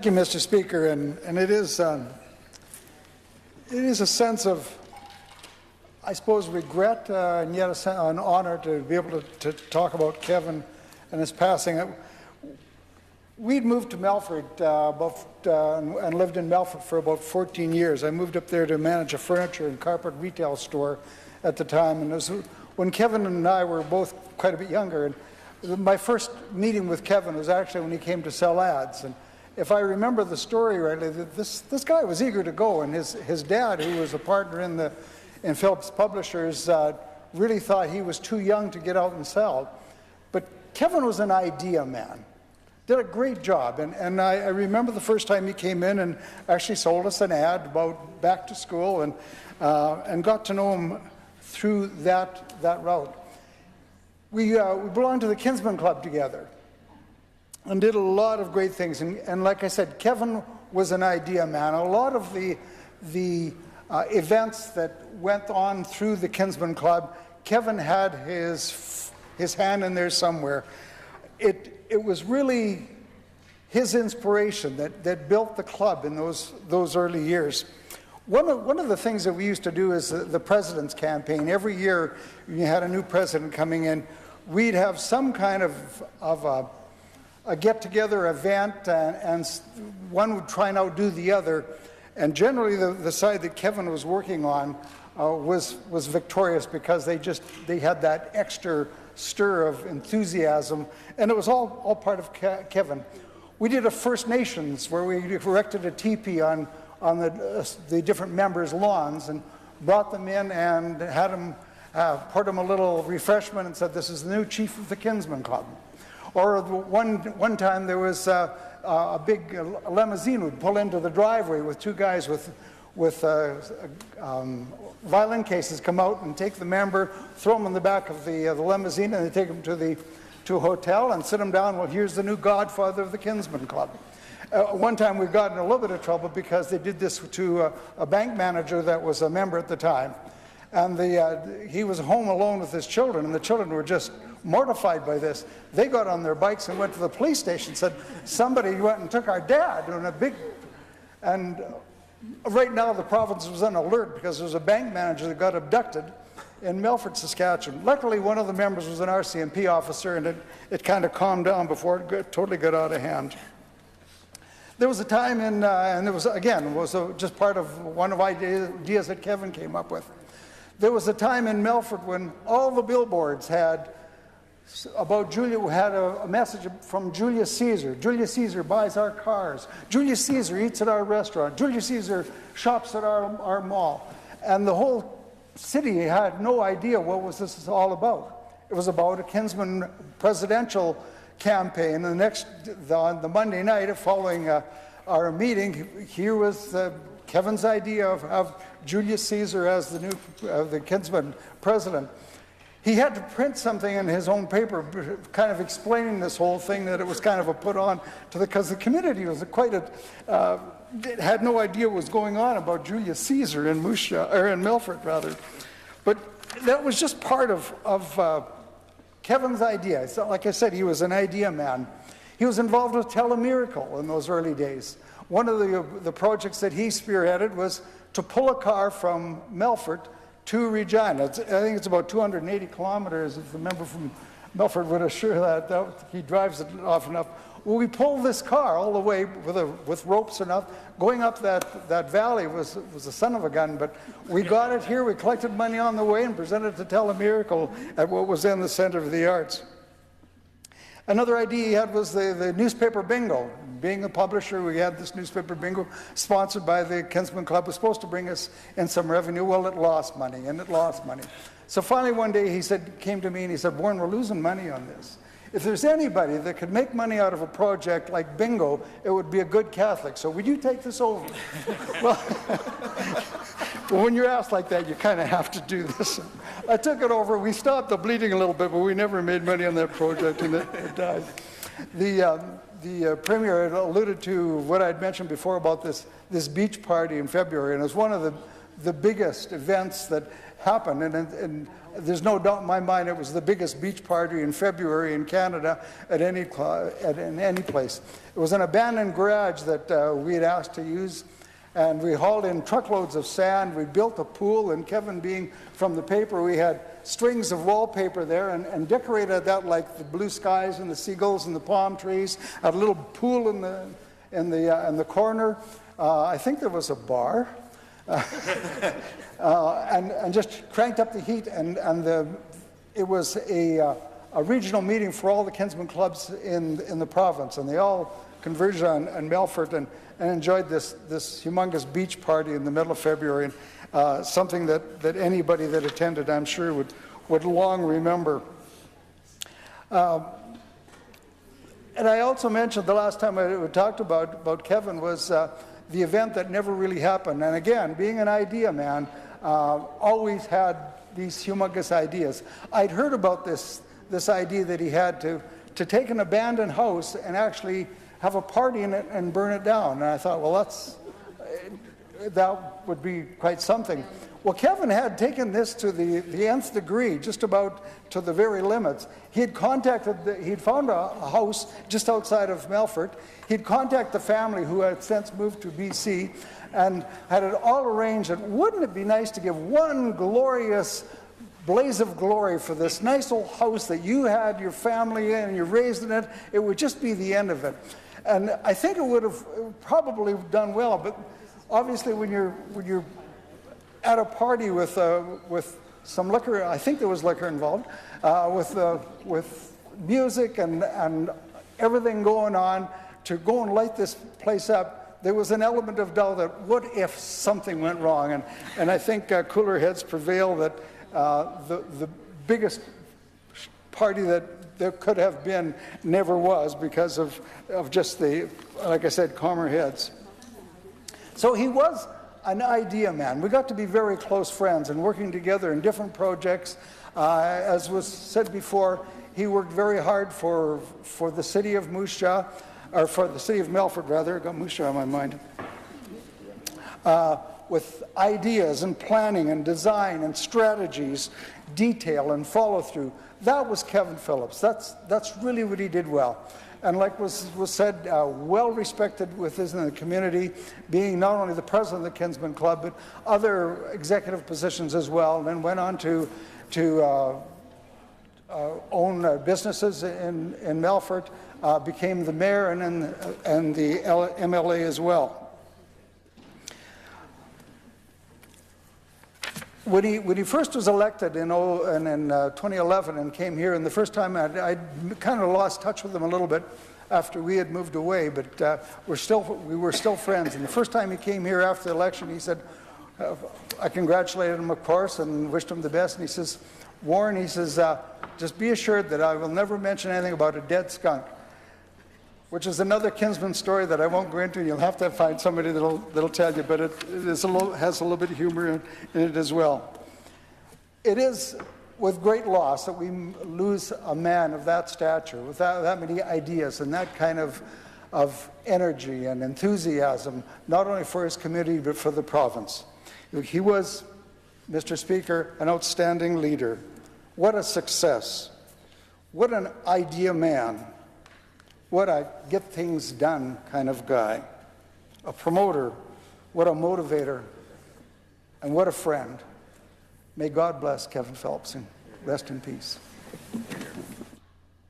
Thank you, Mr. Speaker, and it is a sense of, I suppose, regret and yet an honor to be able to talk about Kevin and his passing. We'd moved to Melfort and lived in Melfort for about 14 years. I moved up there to manage a furniture and carpet retail store at the time, and it was when Kevin and I were both quite a bit younger. And my first meeting with Kevin was actually when he came to sell ads. And if I remember the story rightly, this guy was eager to go, and his dad, who was a partner in Phillips Publishers, really thought he was too young to get out and sell. But Kevin was an idea man. Did a great job, and I remember the first time he came in and actually sold us an ad about back to school, and got to know him through that route. We belonged to the Kinsman Club together and did a lot of great things. And like I said, Kevin was an idea man. A lot of the events that went on through the Kinsman Club, Kevin had his hand in there somewhere. It was really his inspiration that built the club in those early years. One of the things that we used to do is the President's Campaign. Every year when you had a new president coming in, we'd have some kind of a get-together event, and one would try and outdo the other. And generally the side that Kevin was working on was victorious, because they had that extra stir of enthusiasm, and it was all part of Kevin. We did a First Nations where we erected a teepee on the different members' lawns and brought them in and had them poured them a little refreshment and said, "This is the new chief of the Kinsman Club." Or one time there was a big limousine would pull into the driveway with two guys with violin cases come out and take the member, throw them in the back of the limousine, and they take them to a hotel and sit them down. Well, here's the new godfather of the Kinsman Club. One time we got in a little bit of trouble because they did this to a bank manager that was a member at the time. And he was home alone with his children, and the children were just mortified by this. They got on their bikes and went to the police station, said, "Somebody went and took our dad." And right now the province was on alert because there was a bank manager that got abducted in Melfort, Saskatchewan. Luckily, one of the members was an RCMP officer, and it kind of calmed down before it totally got out of hand. There was a time and it was just part of one of ideas that Kevin came up with. There was a time in Melfort when all the billboards had a message from Julius Caesar. Julius Caesar buys our cars. Julius Caesar eats at our restaurant. Julius Caesar shops at our mall. And the whole city had no idea what this was all about. It was about a Kinsman presidential campaign. And on the Monday night following our meeting, here was Kevin's idea of Julius Caesar as the Kinsman president. He had to print something in his own paper kind of explaining this whole thing, that it was kind of a put on because the community was had no idea what was going on about Julius Caesar in Melfort rather. But that was just part of Kevin's idea. So, like I said, he was an idea man. He was involved with Telemiracle in those early days. One of the projects that he spearheaded was to pull a car from Melfort to Regina. I think it's about 280 kilometers, if the member from Melfort would assure that he drives it often enough. Well, we pulled this car all the way with ropes enough. Going up that valley was the son of a gun, but we got it here. We collected money on the way and presented it to Telemiracle at what was then the Center of the Arts. Another idea he had was the newspaper bingo. Being a publisher, we had this newspaper bingo sponsored by the Kinsman Club. It was supposed to bring us in some revenue. Well, it lost money. So finally one day he came to me and he said, "Warren, we're losing money on this. If there's anybody that could make money out of a project like bingo, it would be a good Catholic. So would you take this over?" Well, when you're asked like that, you kind of have to do this. I took it over. We stopped the bleeding a little bit, but we never made money on that project, and it died. The Premier had alluded to what I'd mentioned before about this beach party in February, and it was one of the biggest events that happened. And there's no doubt in my mind it was the biggest beach party in February in Canada in any place. It was an abandoned garage that we had asked to use, and we hauled in truckloads of sand. We built a pool, and Kevin being from the paper, we had strings of wallpaper there and decorated that like the blue skies and the seagulls and the palm trees. Had a little pool in the corner. I think there was a bar. And just cranked up the heat, and it was a regional meeting for all the Kinsmen clubs in the province, and they all converged on Melfort and enjoyed this humongous beach party in the middle of February, and something that anybody that attended, I'm sure, would long remember. And I also mentioned the last time I talked about Kevin was the event that never really happened. And again, being an idea man, always had these humongous ideas. I'd heard about this idea that he had to take an abandoned house and actually have a party in it and burn it down. And I thought, well, that would be quite something. Well, Kevin had taken this to the nth degree, just about to the very limits. He'd found a house just outside of Melfort. He'd contacted the family, who had since moved to BC, and had it all arranged. And wouldn't it be nice to give one glorious blaze of glory for this nice old house that you had your family in and you're raised in it? It would just be the end of it. And I think it would have probably done well, but obviously when you're at a party with some liquor, I think there was liquor involved, with music and everything going on, to go and light this place up, there was an element of doubt that what if something went wrong? And I think cooler heads prevail that the biggest party that there could have been never was, because of just the, like I said, calmer heads. So he was an idea man. We got to be very close friends and working together in different projects. As was said before, he worked very hard for the city of Moose Jaw, or for the city of Melfort rather. I got Moose Jaw on my mind. With ideas and planning and design and strategies, detail and follow through. That was Kevin Phillips. That's really what he did well. And like was said, well respected within the community, being not only the president of the Kinsmen Club, but other executive positions as well, and then went on to own businesses in Melfort, became the mayor and the MLA as well. When he first was elected in 2011 and came here, and the first time I kind of lost touch with him a little bit after we had moved away, but we were still friends. And the first time he came here after the election, he said, I congratulated him, of course, and wished him the best. And he says, Warren, he says, just be assured that I will never mention anything about a dead skunk, which is another Kinsman story that I won't go into. You'll have to find somebody that'll tell you, but it has a little bit of humor in it as well. It is with great loss that we lose a man of that stature, with that many ideas and that kind of energy and enthusiasm, not only for his community, but for the province. He was, Mr. Speaker, an outstanding leader. What a success. What an idea man. What a get things done kind of guy. A promoter, what a motivator, and what a friend. May God bless Kevin Phillips and rest in peace.